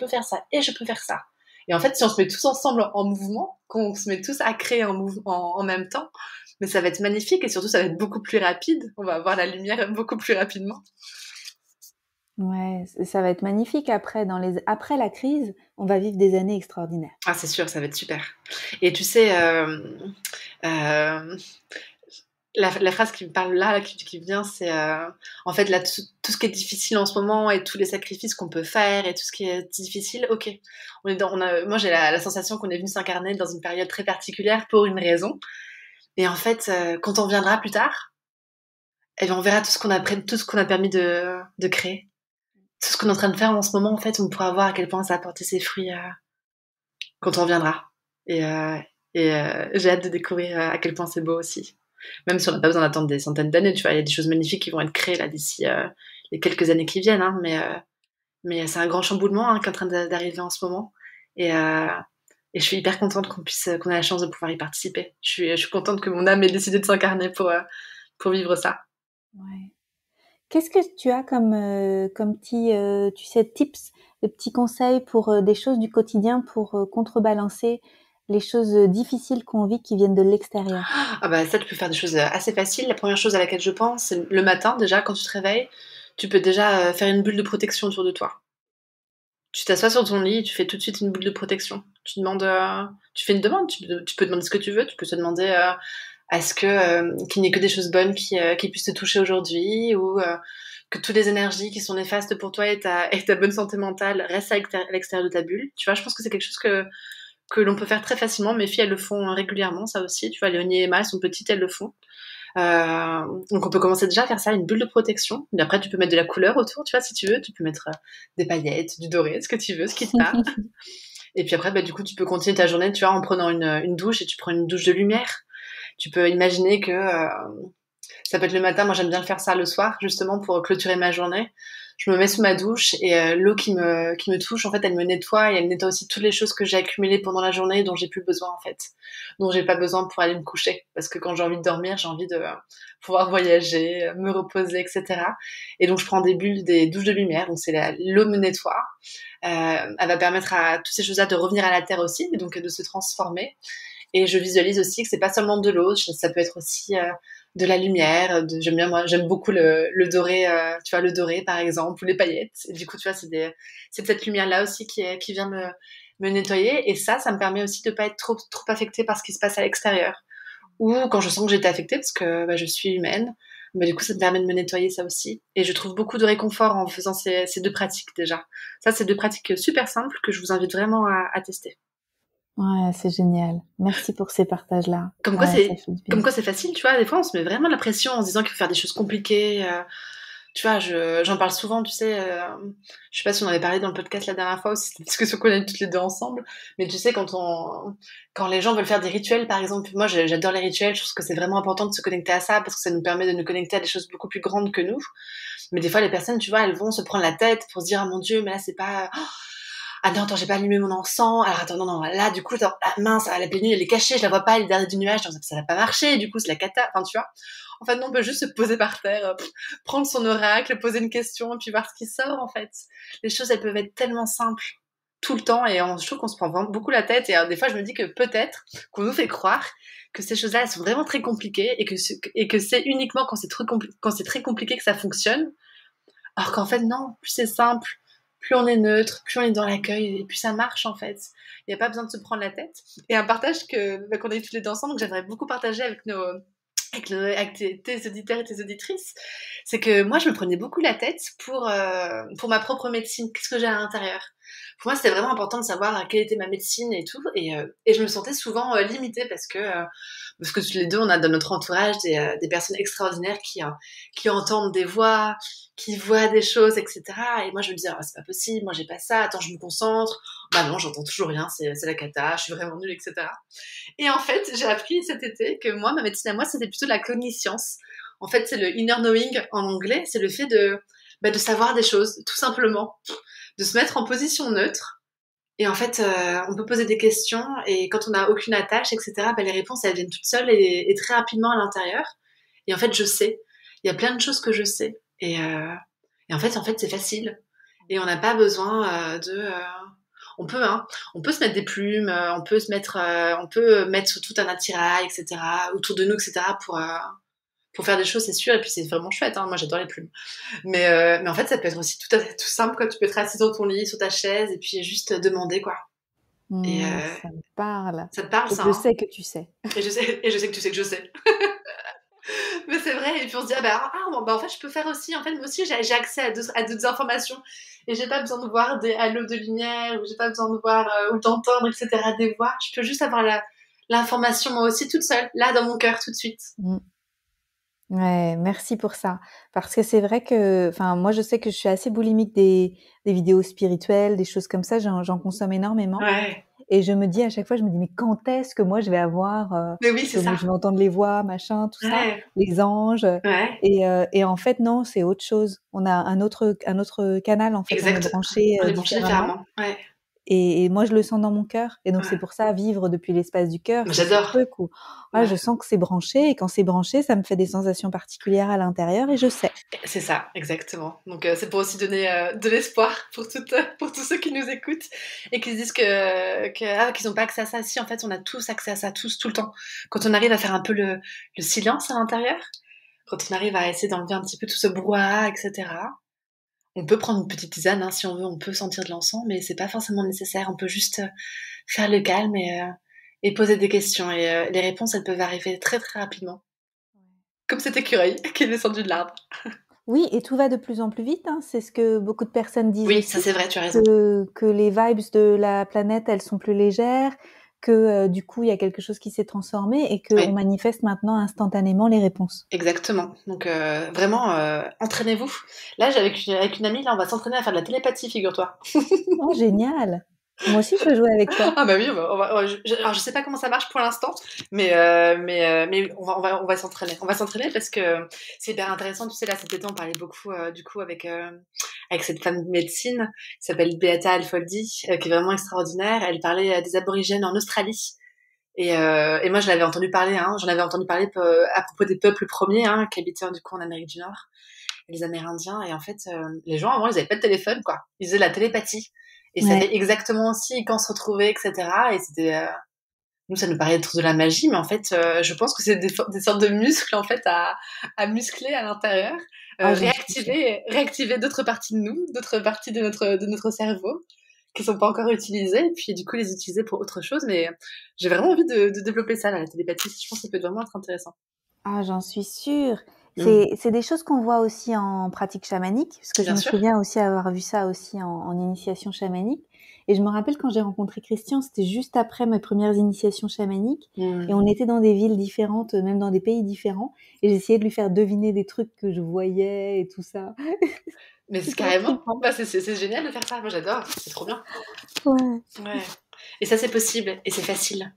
peux faire ça. Et en fait, si on se met tous ensemble en mouvement, qu'on se met tous à créer un mouvement en même temps, mais ça va être magnifique et surtout, ça va être beaucoup plus rapide. On va avoir la lumière beaucoup plus rapidement. Ouais, ça va être magnifique. Après la crise, on va vivre des années extraordinaires. Ah, c'est sûr, ça va être super. Et tu sais, la phrase qui me parle là, qui vient, c'est en fait là tout ce qui est difficile en ce moment et tous les sacrifices qu'on peut faire et tout ce qui est difficile, ok. Moi j'ai la sensation qu'on est venu s'incarner dans une période très particulière pour une raison. Et en fait, quand on viendra plus tard, eh bien, on verra tout ce qu'on a permis de créer, tout ce qu'on est en train de faire en ce moment. En fait, on pourra voir à quel point ça a porté ses fruits quand on viendra. Et j'ai hâte de découvrir à quel point c'est beau aussi. Même si on n'a pas besoin d'attendre des centaines d'années, tu vois, il y a des choses magnifiques qui vont être créées là d'ici les quelques années qui viennent, hein, mais c'est un grand chamboulement qui est en train d'arriver en ce moment. Et je suis hyper contente qu'on ait la chance de pouvoir y participer. Je suis contente que mon âme ait décidé de s'incarner pour vivre ça. Ouais. Qu'est-ce que tu as comme petit, tu sais, tips, de petits conseils pour des choses du quotidien pour contrebalancer les choses difficiles qu'on vit qui viennent de l'extérieur? Ah bah ça, tu peux faire des choses assez faciles. La première chose à laquelle je pense, c'est le matin déjà, quand tu te réveilles, tu peux déjà faire une bulle de protection autour de toi. Tu t'assois sur ton lit et tu fais tout de suite une bulle de protection. Tu fais une demande, tu peux demander ce que tu veux, tu peux te demander à ce qu'il n'y ait que des choses bonnes qui puissent te toucher aujourd'hui ou que toutes les énergies qui sont néfastes pour toi et ta bonne santé mentale restent à l'extérieur de ta bulle. Tu vois, je pense que c'est quelque chose que l'on peut faire très facilement. Mes filles, elles le font régulièrement, ça aussi. Tu vois, Léonie et Emma, elles sont petites, elles le font. Donc on peut commencer déjà à faire ça, une bulle de protection. Et après, tu peux mettre de la couleur autour, tu vois, si tu veux. Tu peux mettre des paillettes, du doré, ce que tu veux, ce qui te parle. Et puis après, du coup, tu peux continuer ta journée, tu vois, en prenant une douche et tu prends une douche de lumière. Tu peux imaginer que ça peut être le matin. Moi, j'aime bien le faire ça le soir, justement, pour clôturer ma journée. Je me mets sous ma douche et l'eau qui me touche, en fait, elle me nettoie et elle nettoie aussi toutes les choses que j'ai accumulées pendant la journée dont j'ai plus besoin, en fait. Dont j'ai pas besoin pour aller me coucher. Parce que quand j'ai envie de dormir, j'ai envie de pouvoir voyager, me reposer, etc. Et donc, je prends des douches de lumière. Donc, l'eau me nettoie. Elle va permettre à toutes ces choses-là de revenir à la terre aussi, et donc de se transformer. Et je visualise aussi que c'est pas seulement de l'eau, ça peut être aussi de la lumière. J'aime beaucoup le doré, tu vois, le doré par exemple, ou les paillettes. Et du coup, tu vois, c'est cette lumière-là aussi qui vient me nettoyer. Et ça me permet aussi de pas être trop affectée par ce qui se passe à l'extérieur. Ou quand je sens que j'étais affectée, parce que je suis humaine, du coup, ça me permet de me nettoyer ça aussi. Et je trouve beaucoup de réconfort en faisant ces deux pratiques déjà. Ça, c'est deux pratiques super simples que je vous invite vraiment à tester. Ouais, c'est génial. Merci pour ces partages-là. Comme quoi, c'est facile, tu vois. Des fois, on se met vraiment la pression en se disant qu'il faut faire des choses compliquées. Tu vois, j'en parle souvent, tu sais. Je sais pas si on avait parlé dans le podcast la dernière fois ou si c'était une discussion qu'on a eu toutes les deux ensemble. Mais tu sais, quand les gens veulent faire des rituels, par exemple, moi, j'adore les rituels. Je trouve que c'est vraiment important de se connecter à ça parce que ça nous permet de nous connecter à des choses beaucoup plus grandes que nous. Mais des fois, les personnes, tu vois, elles vont se prendre la tête pour se dire, ah mon Dieu, mais là, c'est pas... Ah non, attends, j'ai pas allumé mon encens. Alors attends, non, là, du coup, attends, mince, la pleine lune, elle est cachée, je la vois pas, elle est derrière du nuage, ça va pas marcher, du coup, c'est la cata. Enfin, tu vois. En fait, non, on peut juste se poser par terre, prendre son oracle, poser une question, et puis voir ce qui sort, en fait. Les choses, elles peuvent être tellement simples. tout le temps et je trouve qu'on se prend vraiment beaucoup la tête et des fois je me dis que peut-être qu'on nous fait croire que ces choses-là elles sont vraiment très compliquées et que c'est uniquement quand c'est très compliqué que ça fonctionne, alors qu'en fait non, plus c'est simple, plus on est neutre, plus on est dans l'accueil et plus ça marche en fait. Il n'y a pas besoin de se prendre la tête. Et un partage qu'on a eu tous les deux ensemble, que j'aimerais beaucoup partager avec tes auditeurs et tes auditrices, c'est que moi je me prenais beaucoup la tête pour ma propre médecine, qu'est-ce que j'ai à l'intérieur. Pour moi c'était vraiment important de savoir quelle était ma médecine et tout, et je me sentais souvent limitée parce que tous les deux on a dans notre entourage des personnes extraordinaires qui entendent des voix, qui voient des choses, etc. Et moi je me disais c'est pas possible, moi j'ai pas ça, attends je me concentre, bah non j'entends toujours rien, c'est la cata, je suis vraiment nulle, etc. Et en fait, j'ai appris cet été que moi, ma médecine à moi, c'était plutôt de la cogniscience. En fait, c'est le inner knowing en anglais, c'est le fait de savoir des choses, tout simplement, de se mettre en position neutre. Et en fait, on peut poser des questions et quand on n'a aucune attache, etc., les réponses, elles viennent toutes seules et très rapidement à l'intérieur. Et en fait, je sais. Il y a plein de choses que je sais. Et en fait, c'est facile. Et on n'a pas besoin on peut se mettre des plumes, on peut mettre tout un attirail, etc., autour de nous, etc., pour faire des choses, c'est sûr. Et puis c'est vraiment chouette, hein. Moi j'adore les plumes. Mais en fait, ça peut être aussi tout simple, quoi. Tu peux être assis dans ton lit, sur ta chaise, et puis juste demander, quoi. Ça me parle. Ça te parle, Et ça, je hein. sais que tu sais. Et je sais que tu sais que je sais. Mais c'est vrai, et puis on se dit, en fait, je peux faire aussi, en fait, moi aussi, j'ai accès à d'autres informations, et j'ai pas besoin de voir des halos de lumière, ou j'ai pas besoin de voir, ou d'entendre, etc., des voix, je peux juste avoir l'information, moi aussi, toute seule, là, dans mon cœur, tout de suite. Ouais, merci pour ça. Parce que c'est vrai que, enfin, moi, je sais que je suis assez boulimique des vidéos spirituelles, des choses comme ça, j'en consomme énormément. Ouais. Et je me dis à chaque fois, je me dis, mais quand est-ce que moi je vais avoir, Mais oui, c'est ça. je vais entendre les voix, machin, tout ça, Ouais. les anges. Ouais. Et en fait, non, c'est autre chose. On a un autre canal, en fait, on est Exact. branché On est branché différemment. Ouais. Et moi, je le sens dans mon cœur. Et donc, Ouais. c'est pour ça, vivre depuis l'espace du cœur, c'est ce J'adore. truc où je sens que c'est branché. Et quand c'est branché, ça me fait des sensations particulières à l'intérieur et je sais. C'est ça, exactement. Donc, c'est pour aussi donner de l'espoir pour tous ceux qui nous écoutent et qui se disent qu'ils n'ont pas accès à ça. Si, en fait, on a tous accès à ça, tous, tout le temps. Quand on arrive à faire un peu le silence à l'intérieur, quand on arrive à essayer d'enlever un petit peu tout ce brouhaha, etc., on peut prendre une petite tisane, hein, si on veut, on peut sentir de l'encens, mais c'est pas forcément nécessaire. On peut juste faire le calme et poser des questions. Et les réponses, elles peuvent arriver très, très rapidement. Comme cet écureuil qui est descendu de l'arbre. Oui, et tout va de plus en plus vite, hein. C'est ce que beaucoup de personnes disent Oui, aussi. ça c'est vrai, tu as raison. Que les vibes de la planète, elles sont plus légères, que du coup, il y a quelque chose qui s'est transformé et qu'on manifeste maintenant instantanément les réponses. Exactement. Donc vraiment, entraînez-vous. Là, avec une amie, là, on va s'entraîner à faire de la télépathie, figure-toi. Oh, génial! Moi aussi, je veux jouer avec toi. Ah bah oui, alors je sais pas comment ça marche pour l'instant, mais on va s'entraîner. On va s'entraîner parce que c'est hyper intéressant. Tu sais, là, cet été, on parlait beaucoup du coup avec cette femme de médecine qui s'appelle Beata Alfoldi, qui est vraiment extraordinaire. Elle parlait des aborigènes en Australie. Et moi, j'en avais entendu parler à propos des peuples premiers qui habitaient du coup en Amérique du Nord, les Amérindiens. Et en fait, les gens avant, ils avaient pas de téléphone, quoi. Ils faisaient la télépathie. Et ils savaient exactement aussi quand se retrouver, etc. Et c'était, nous, ça nous paraît être de la magie, mais en fait, je pense que c'est des sortes de muscles en fait à muscler à l'intérieur, réactiver d'autres parties de nous, d'autres parties de notre cerveau qui sont pas encore utilisées, et puis du coup les utiliser pour autre chose. Mais j'ai vraiment envie de développer ça, là, la télépathie. Je pense que ça peut vraiment être intéressant. Ah, j'en suis sûre. C'est des choses qu'on voit aussi en pratique chamanique, parce que je me souviens aussi avoir vu ça aussi en initiation chamanique. Et je me rappelle quand j'ai rencontré Christian, c'était juste après mes premières initiations chamaniques, et on était dans des villes différentes, même dans des pays différents, et j'essayais de lui faire deviner des trucs que je voyais et tout ça. Mais c'est carrément, c'est génial de faire ça. Moi, j'adore. C'est trop bien. Ouais. Et ça, c'est possible, et c'est facile.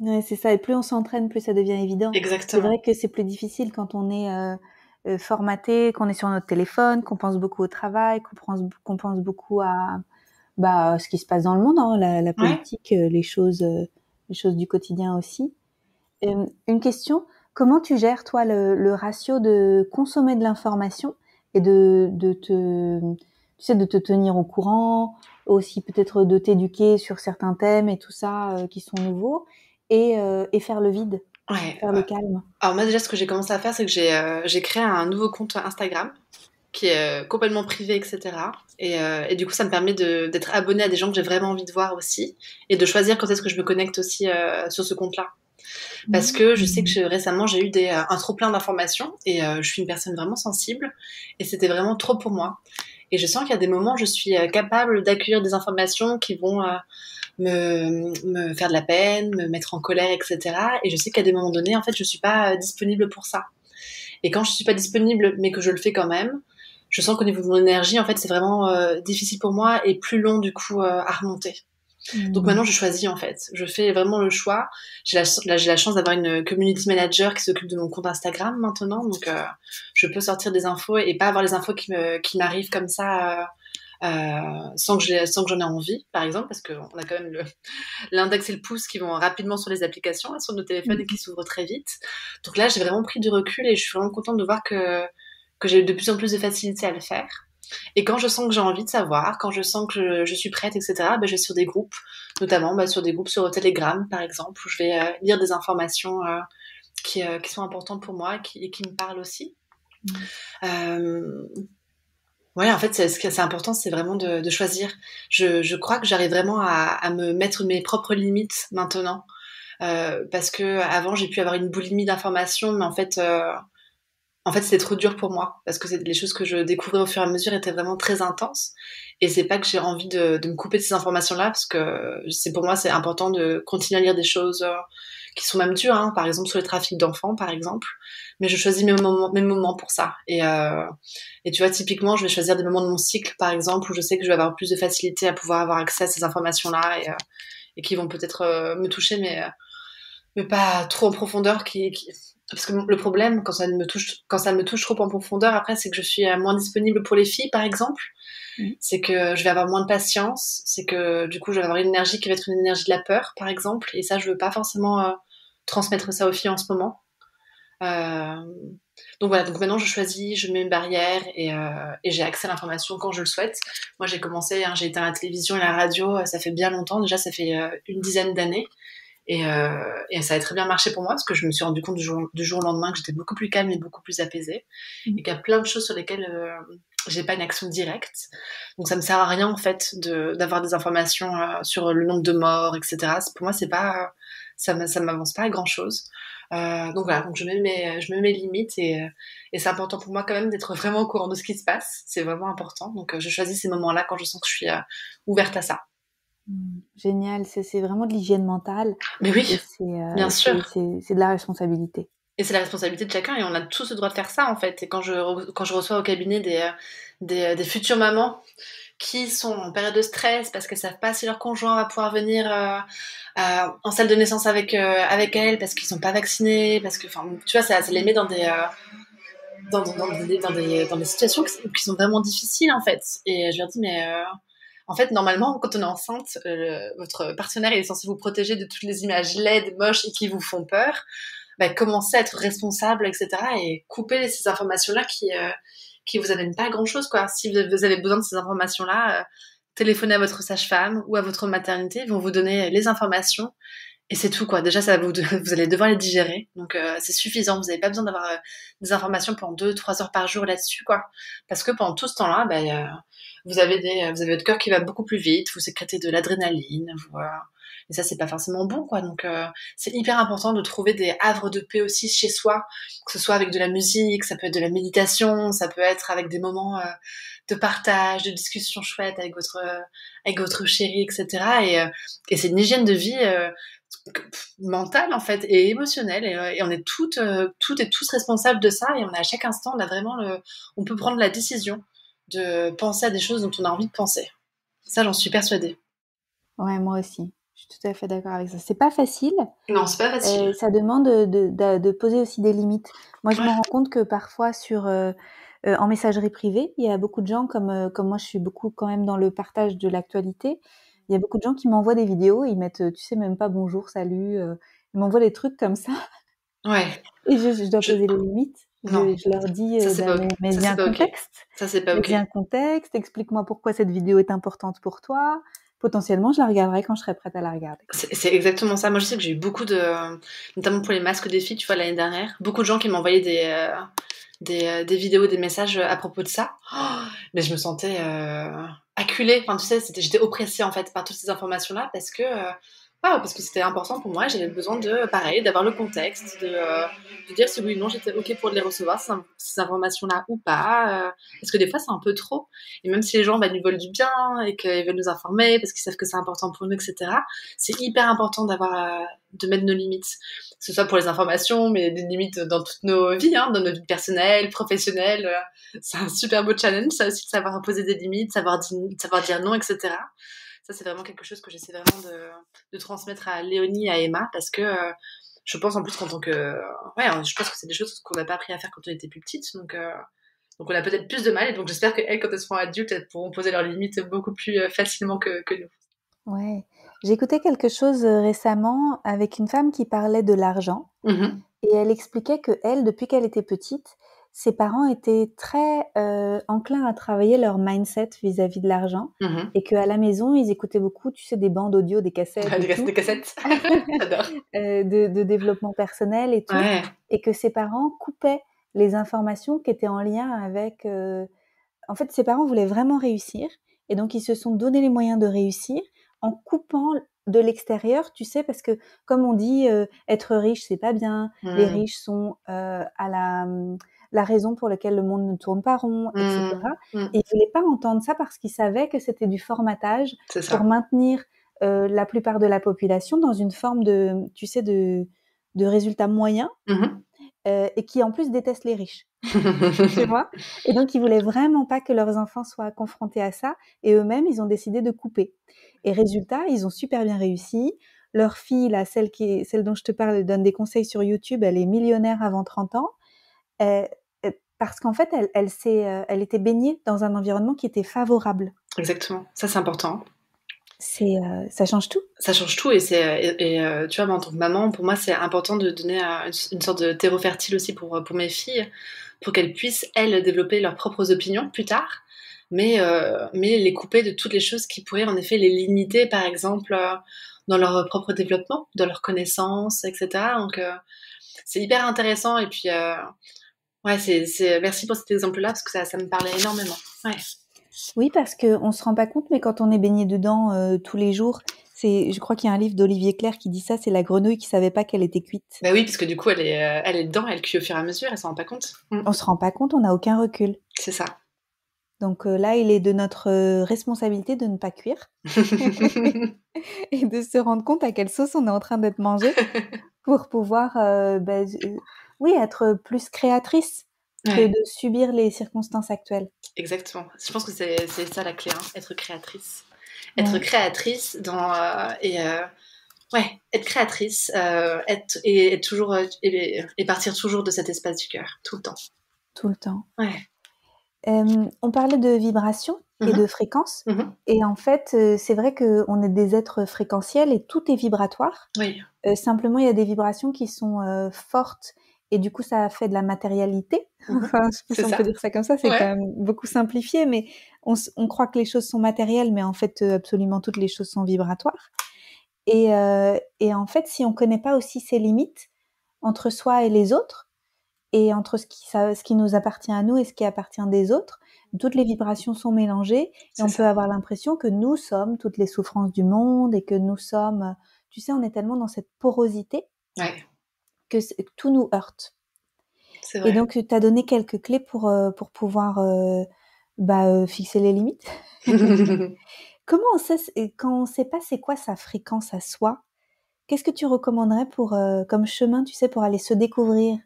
Ouais, c'est ça. Et plus on s'entraîne, plus ça devient évident. Exactement. C'est vrai que c'est plus difficile quand on est formaté, qu'on est sur notre téléphone, qu'on pense beaucoup au travail, qu'on pense beaucoup à ce qui se passe dans le monde, la politique, les choses du quotidien aussi. Une question, comment tu gères toi le ratio de consommer de l'information et de te, tu tu sais, de te tenir au courant, aussi peut-être de t'éduquer sur certains thèmes et tout ça qui sont nouveaux, et faire le vide, Ouais. faire le calme. Alors moi déjà, ce que j'ai commencé à faire, c'est que j'ai créé un nouveau compte Instagram qui est complètement privé, etc. Et du coup, ça me permet d'être abonnée à des gens que j'ai vraiment envie de voir aussi, et de choisir quand est-ce que je me connecte aussi sur ce compte-là. Parce que je sais que récemment, j'ai eu un trop-plein d'informations, et je suis une personne vraiment sensible, et c'était vraiment trop pour moi. Et je sens qu'il y a des moments où je suis capable d'accueillir des informations qui vont me faire de la peine, me mettre en colère, etc. Et je sais qu'à des moments donnés, en fait, je suis pas disponible pour ça. Et quand je suis pas disponible, mais que je le fais quand même, je sens qu'au niveau de mon énergie, en fait, c'est vraiment difficile pour moi et plus long, du coup, à remonter. Donc maintenant, je choisis, en fait. Je fais vraiment le choix. J'ai la chance d'avoir une community manager qui s'occupe de mon compte Instagram maintenant. Donc, je peux sortir des infos et pas avoir les infos qui m'arrivent comme ça sans que j'en ai envie, par exemple, parce qu'on a quand même l'index et le pouce qui vont rapidement sur les applications, là, sur nos téléphones, et qui s'ouvrent très vite. Donc là, j'ai vraiment pris du recul et je suis vraiment contente de voir que j'ai de plus en plus de facilité à le faire. Et quand je sens que j'ai envie de savoir, quand je sens que je suis prête, etc., ben, je vais sur des groupes, notamment sur des groupes sur Telegram, par exemple, où je vais lire des informations qui sont importantes pour moi et qui me parlent aussi. Ouais, en fait, ce qui est important, c'est vraiment de choisir. Je crois que j'arrive vraiment à me mettre mes propres limites maintenant. Parce que avant, j'ai pu avoir une boulimie d'informations, mais en fait, c'était trop dur pour moi. Parce que les choses que je découvrais au fur et à mesure étaient vraiment très intenses. Et c'est pas que j'ai envie de me couper de ces informations-là, parce que pour moi, c'est important de continuer à lire des choses qui sont même dures, hein, par exemple sur le trafic d'enfants, par exemple. Mais je choisis mes moments pour ça. Et tu vois, typiquement, je vais choisir des moments de mon cycle, par exemple, où je sais que je vais avoir plus de facilité à pouvoir avoir accès à ces informations-là et qui vont peut-être me toucher, mais pas trop en profondeur. Parce que le problème, quand ça me touche trop en profondeur, après, c'est que je suis moins disponible pour les filles, par exemple. C'est que je vais avoir moins de patience, c'est que du coup je vais avoir une énergie qui va être une énergie de la peur, par exemple, et ça je veux pas forcément transmettre ça aux filles en ce moment. Donc voilà, donc maintenant je choisis, je mets une barrière et j'ai accès à l'information quand je le souhaite. Moi j'ai commencé, hein, j'ai été à la télévision et à la radio, ça fait bien longtemps, déjà ça fait une dizaine d'années. Et ça a très bien marché pour moi parce que je me suis rendu compte du jour au lendemain que j'étais beaucoup plus calme et beaucoup plus apaisée et qu'il y a plein de choses sur lesquelles j'ai pas une action directe. Donc ça me sert à rien en fait d'avoir des informations sur le nombre de morts, etc. Pour moi, c'est pas ça m'avance pas à grand chose. Donc voilà, donc je me mets limites et c'est important pour moi quand même d'être vraiment au courant de ce qui se passe. C'est vraiment important. Donc je choisis ces moments-là quand je sens que je suis ouverte à ça. Génial, c'est vraiment de l'hygiène mentale. Mais oui, et bien sûr. C'est de la responsabilité. Et c'est la responsabilité de chacun et on a tous le droit de faire ça en fait. Et quand je reçois au cabinet des futures mamans qui sont en période de stress parce qu'elles savent pas si leur conjoint va pouvoir venir en salle de naissance avec elles parce qu'ils sont pas vaccinés, parce que enfin tu vois ça les met dans des situations qui sont vraiment difficiles en fait. Et je leur dis mais en fait, normalement, quand on est enceinte, votre partenaire il est censé vous protéger de toutes les images laides, moches et qui vous font peur. Bah, commencer à être responsable, etc. et couper ces informations-là qui vous amènent pas à grand-chose, quoi. Si vous avez besoin de ces informations-là, téléphonez à votre sage-femme ou à votre maternité, ils vont vous donner les informations et c'est tout, quoi. Déjà, vous allez devoir les digérer, donc c'est suffisant. Vous n'avez pas besoin d'avoir des informations pendant 2-3 heures par jour là-dessus, quoi. Parce que pendant tout ce temps-là, vous avez votre cœur qui va beaucoup plus vite, vous sécrétez de l'adrénaline, et ça c'est pas forcément bon, quoi. Donc c'est hyper important de trouver des havres de paix aussi chez soi, que ce soit avec de la musique, ça peut être de la méditation, ça peut être avec des moments de partage, de discussion chouette avec votre chéri, etc. Et c'est une hygiène de vie mentale en fait et émotionnelle et on est toutes et tous responsables de ça et on a à chaque instant on peut prendre la décision de penser à des choses dont on a envie de penser. Ça, j'en suis persuadée. Ouais, moi aussi. Je suis tout à fait d'accord avec ça. C'est pas facile. Non, c'est pas facile. Ça demande de poser aussi des limites. Moi, je me rends compte que parfois en messagerie privée, il y a beaucoup de gens comme moi, je suis beaucoup quand même dans le partage de l'actualité. Il y a beaucoup de gens qui m'envoient des vidéos, ils mettent, tu sais, même pas bonjour, salut, ils m'envoient des trucs comme ça. Ouais. Et je dois poser les limites. Non, Je leur dis, ça c'est pas ok. mais Ça mets c'est un pas ok. contexte. Ça c'est pas ok. Mets un contexte, explique-moi pourquoi cette vidéo est importante pour toi. Potentiellement, je la regarderai quand je serai prête à la regarder. C'est exactement ça. Moi, je sais que j'ai eu beaucoup de, notamment pour les masques des filles, tu vois, l'année dernière, beaucoup de gens qui m'envoyaient des vidéos, des messages à propos de ça. Oh, mais je me sentais acculée. Enfin, tu sais, j'étais oppressée en fait par toutes ces informations-là parce que c'était important pour moi. J'avais besoin pareil, d'avoir le contexte, de dire si oui ou non j'étais ok pour les recevoir ces informations-là ou pas. Parce que des fois, c'est un peu trop. Et même si les gens nous veulent du bien et qu'ils veulent nous informer parce qu'ils savent que c'est important pour nous, etc. C'est hyper important de mettre nos limites, que ce soit pour les informations, mais des limites dans toutes nos vies, dans nos vies personnelles, professionnelles. C'est un super beau challenge, ça aussi, de savoir poser des limites, savoir dire non, etc. Ça, c'est vraiment quelque chose que j'essaie vraiment de transmettre à Léonie et à Emma, parce que je pense en plus qu'en tant que... je pense que c'est des choses qu'on n'a pas appris à faire quand on était plus petite, donc on a peut-être plus de mal, et donc j'espère qu'elles, quand elles seront adultes, elles pourront poser leurs limites beaucoup plus facilement que nous. Ouais. J'écoutais quelque chose récemment avec une femme qui parlait de l'argent. Mm-hmm. Et elle expliquait que elle, depuis qu'elle était petite, ses parents étaient très enclins à travailler leur mindset vis-à-vis de l'argent. Mm-hmm. Et qu'à la maison, ils écoutaient beaucoup, tu sais, des bandes audio, des cassettes et tout. Des cassettes, j'adore. De développement personnel et tout. Ouais. Et que ses parents coupaient les informations qui étaient en lien avec... En fait, ses parents voulaient vraiment réussir. Et donc, ils se sont donné les moyens de réussir en coupant de l'extérieur, tu sais, parce que comme on dit, être riche, c'est pas bien. Les riches sont à la raison pour laquelle le monde ne tourne pas rond, etc. Et ils voulaient pas entendre ça parce qu'ils savaient que c'était du formatage pour maintenir la plupart de la population dans une forme de, tu sais, de résultats moyens. Et qui en plus détestent les riches, tu vois. Et donc ils voulaient vraiment pas que leurs enfants soient confrontés à ça, et eux-mêmes ils ont décidé de couper. Et résultat, ils ont super bien réussi. Leur fille, là, celle dont je te parle, elle donne des conseils sur YouTube, elle est millionnaire avant 30 ans, parce qu'en fait elle était baignée dans un environnement qui était favorable. Exactement, ça c'est important. Ça change tout. Ça change tout, et tu vois, en tant que maman, pour moi, c'est important de donner une sorte de terreau fertile aussi pour mes filles, pour qu'elles puissent, elles, développer leurs propres opinions plus tard, mais les couper de toutes les choses qui pourraient en effet les limiter, par exemple, dans leur propre développement, dans leurs connaissances, etc. Donc, c'est hyper intéressant, et puis, merci pour cet exemple-là, parce que ça me parlait énormément. Ouais. Oui, parce qu'on ne se rend pas compte, mais quand on est baigné dedans tous les jours, je crois qu'il y a un livre d'Olivier Clerc qui dit ça, c'est la grenouille qui savait pas qu'elle était cuite. Bah oui, parce que du coup, elle est dedans, elle cuit au fur et à mesure, elle s'en rend pas compte. On se rend pas compte, on n'a aucun recul. C'est ça. Donc là, il est de notre responsabilité de ne pas cuire et de se rendre compte à quelle sauce on est en train d'être mangé pour pouvoir être plus créatrice que de subir les circonstances actuelles. Exactement. Je pense que c'est ça la clé, être créatrice. Être créatrice être créatrice, être toujours et partir toujours de cet espace du cœur, tout le temps. Tout le temps. Ouais. On parlait de vibration et de fréquence, et en fait, c'est vrai qu'on est des êtres fréquentiels et tout est vibratoire. Oui. Simplement, il y a des vibrations qui sont fortes, et du coup, ça fait de la matérialité. Enfin, je sais pas si on peut dire ça comme ça, c'est quand même beaucoup simplifié, mais on croit que les choses sont matérielles, mais en fait, absolument toutes les choses sont vibratoires. Et en fait, si on connaît pas aussi ses limites entre soi et les autres, et entre ce qui nous appartient à nous et ce qui appartient des autres, toutes les vibrations sont mélangées, et on peut avoir l'impression que nous sommes toutes les souffrances du monde, et que nous sommes... Tu sais, on est tellement dans cette porosité que tout nous heurte. C'est vrai. Et donc, tu as donné quelques clés pour pouvoir fixer les limites. Comment on sait, quand on ne sait pas c'est quoi sa fréquence à soi, qu'est-ce que tu recommanderais comme chemin, tu sais, pour aller se découvrir?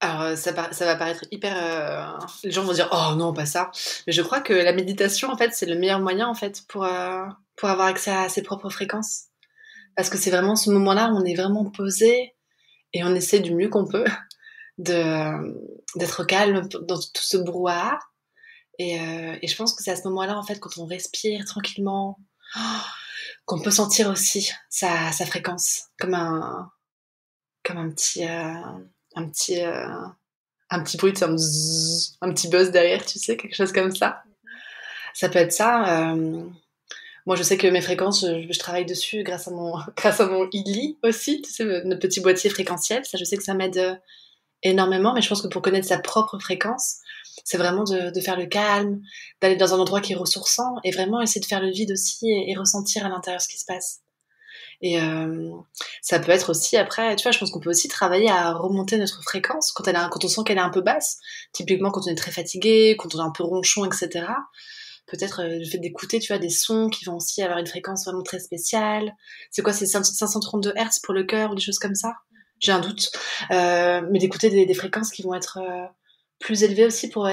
Alors, ça va paraître hyper... les gens vont dire « Oh non, pas ça !» Mais je crois que la méditation, en fait, c'est le meilleur moyen, en fait, pour avoir accès à ses propres fréquences. Parce que c'est vraiment ce moment-là où on est vraiment posé, et on essaie du mieux qu'on peut d'être calme dans tout ce brouhaha. Et je pense que c'est à ce moment-là, en fait, quand on respire tranquillement, qu'on peut sentir aussi sa fréquence, comme un petit un petit bruit, un petit buzz derrière, tu sais, quelque chose comme ça. Ça peut être ça. Moi, je sais que mes fréquences, je travaille dessus grâce à mon Ili aussi, tu sais, notre petit boîtier fréquentiel. Ça, je sais que ça m'aide énormément, mais je pense que pour connaître sa propre fréquence, c'est vraiment de faire le calme, d'aller dans un endroit qui est ressourçant et vraiment essayer de faire le vide aussi et ressentir à l'intérieur ce qui se passe. Et ça peut être aussi après, tu vois, je pense qu'on peut aussi travailler à remonter notre fréquence quand on sent qu'elle est un peu basse. Typiquement quand on est très fatigué, quand on est un peu ronchon, etc. Peut-être le fait d'écouter, tu vois, des sons qui vont aussi avoir une fréquence vraiment très spéciale. C'est quoi, c'est 532 Hz pour le cœur ou des choses comme ça? J'ai un doute. Mais d'écouter des fréquences qui vont être plus élevées aussi pour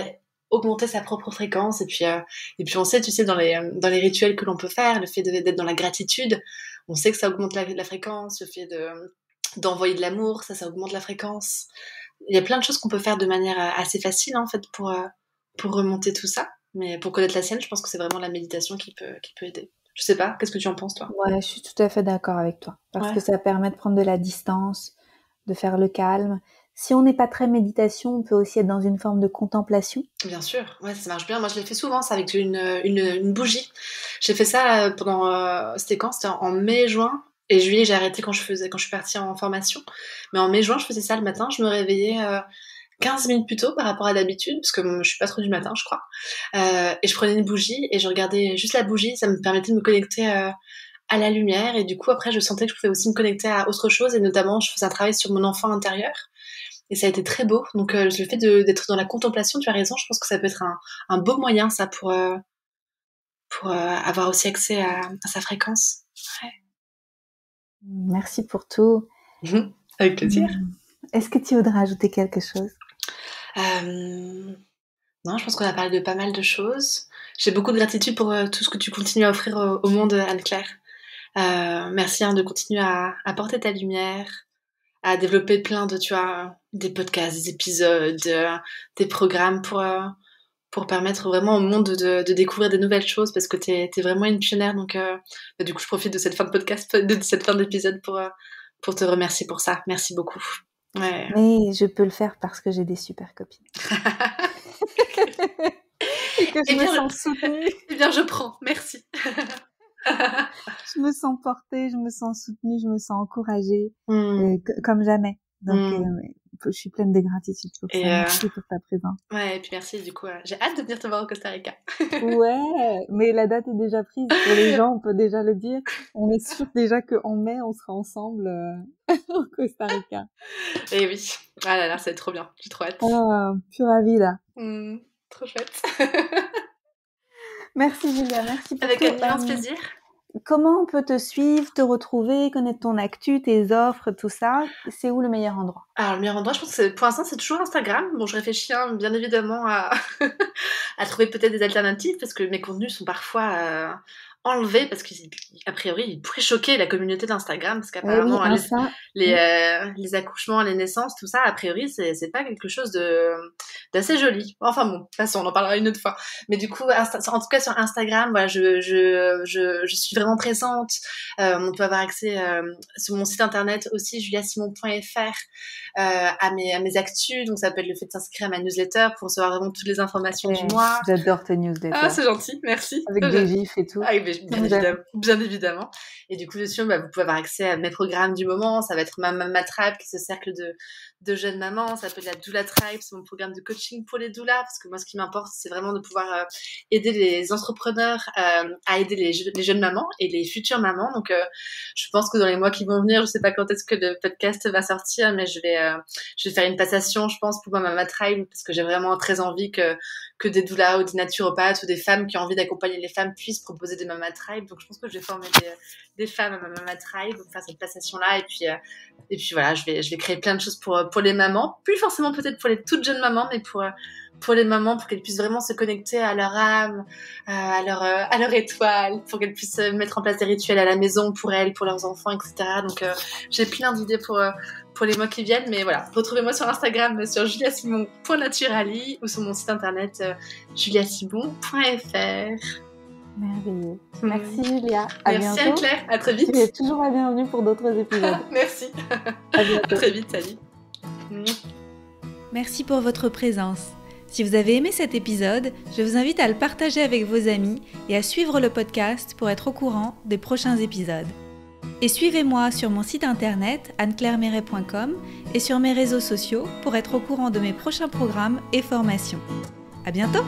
augmenter sa propre fréquence. Et puis on sait, tu sais, dans les rituels que l'on peut faire, le fait d'être dans la gratitude, on sait que ça augmente la fréquence. Le fait d'envoyer de l'amour, ça augmente la fréquence. Il y a plein de choses qu'on peut faire de manière assez facile, en fait, pour remonter tout ça. Mais pour connaître la sienne, je pense que c'est vraiment la méditation qui peut aider. Je sais pas, qu'est-ce que tu en penses, toi? Ouais, je suis tout à fait d'accord avec toi. Parce que ça permet de prendre de la distance, de faire le calme. Si on n'est pas très méditation, on peut aussi être dans une forme de contemplation. Bien sûr, ouais, ça marche bien. Moi, je l'ai fait souvent, ça, avec une bougie. J'ai fait ça pendant... c'était quand? C'était en mai, juin. Et juillet, j'ai arrêté quand je suis partie en formation. Mais en mai, juin, je faisais ça le matin. Je me réveillais 15 minutes plus tôt par rapport à d'habitude, parce que je suis pas trop du matin, je crois. Et je prenais une bougie et je regardais juste la bougie. Ça me permettait de me connecter à la lumière. Et du coup, après, je sentais que je pouvais aussi me connecter à autre chose. Et notamment, je faisais un travail sur mon enfant intérieur. Et ça a été très beau. Donc, le fait d'être dans la contemplation, tu as raison, je pense que ça peut être un beau moyen, ça, pour avoir aussi accès à sa fréquence. Ouais. Merci pour tout. Avec plaisir. Est-ce que tu voudrais ajouter quelque chose? Non, je pense qu'on a parlé de pas mal de choses. J'ai beaucoup de gratitude pour tout ce que tu continues à offrir au monde, Anne-Claire. Merci de continuer à apporter ta lumière, à développer plein de, tu vois, des podcasts, des épisodes, des programmes pour permettre vraiment au monde de découvrir des nouvelles choses, parce que t'es vraiment une pionnière. Donc, du coup, je profite de cette fin de podcast, de cette fin d'épisode pour te remercier pour ça. Merci beaucoup. Ouais. Mais je peux le faire parce que j'ai des super copines. Et que je me sens soutenue. Eh bien, je prends. Merci. Je me sens portée, je me sens soutenue, je me sens encouragée, comme jamais. Donc, je suis pleine de gratitude pour ça. Merci pour ta présence. Ouais, et puis merci, du coup, j'ai hâte de venir te voir au Costa Rica. Ouais, mais la date est déjà prise. Pour les gens, on peut déjà le dire. On est sûr déjà qu'en mai, on sera ensemble au Costa Rica. Et oui. Ah là là, ça va être trop bien. J'ai trop hâte. Ah, pure ravie, là. Trop chouette. Merci, Julia. Merci pour Avec un immense plaisir. Comment on peut te suivre, te retrouver, connaître ton actu, tes offres, tout ça? C'est où le meilleur endroit? Alors, le meilleur endroit, je pense que pour l'instant, c'est toujours Instagram. Bon, je réfléchis bien évidemment à trouver peut-être des alternatives, parce que mes contenus sont parfois enlevés, parce qu'a priori, ils pourraient choquer la communauté d'Instagram, parce qu'apparemment, les accouchements, les naissances, tout ça, a priori, c'est pas quelque chose d'assez joli. Enfin bon, passons, on en parlera une autre fois. Mais du coup, en tout cas sur Instagram, voilà, je suis vraiment présente. On peut avoir accès sur mon site internet aussi, juliasimon.fr, à mes actus. Donc ça peut être le fait de s'inscrire à ma newsletter pour recevoir vraiment toutes les informations du mois. J'adore tes newsletters. Ah, c'est gentil, merci. Avec des gifs et tout. Ah, bien évidemment. Et du coup, dessus, vous pouvez avoir accès à mes programmes du moment. Ça va être ma tribe, qui est ce cercle de jeunes mamans. Ça peut être la Doula Tribe, c'est mon programme de coaching pour les doulas, parce que moi, ce qui m'importe, c'est vraiment de pouvoir aider les entrepreneurs à aider les jeunes mamans et les futures mamans. Donc, je pense que dans les mois qui vont venir, je sais pas quand est-ce que le podcast va sortir, mais je vais faire une passation, je pense, pour ma Mama Tribe, parce que j'ai vraiment très envie que des doulas ou des naturopathes ou des femmes qui ont envie d'accompagner les femmes puissent proposer des Mama Tribe. Donc, je pense que je vais former des femmes à ma Mama Tribe, donc faire cette passation-là. Et puis voilà, je vais créer plein de choses pour les mamans. Plus forcément peut-être pour les toutes jeunes mamans, mais pour les mamans, pour qu'elles puissent vraiment se connecter à leur âme, à leur étoile, pour qu'elles puissent mettre en place des rituels à la maison pour elles, pour leurs enfants, etc. Donc, j'ai plein d'idées pour les mois qui viennent, mais voilà, retrouvez-moi sur Instagram sur juliasimon.naturali ou sur mon site internet juliasimon.fr. Merveilleux. Merci Julia. Merci Anne-Claire, à très vite. Tu es toujours la bienvenue pour d'autres épisodes. Merci. À bientôt. À très vite, salut. Merci pour votre présence. Si vous avez aimé cet épisode, je vous invite à le partager avec vos amis et à suivre le podcast pour être au courant des prochains épisodes. Et suivez-moi sur mon site internet anneclairemeret.com et sur mes réseaux sociaux pour être au courant de mes prochains programmes et formations. À bientôt!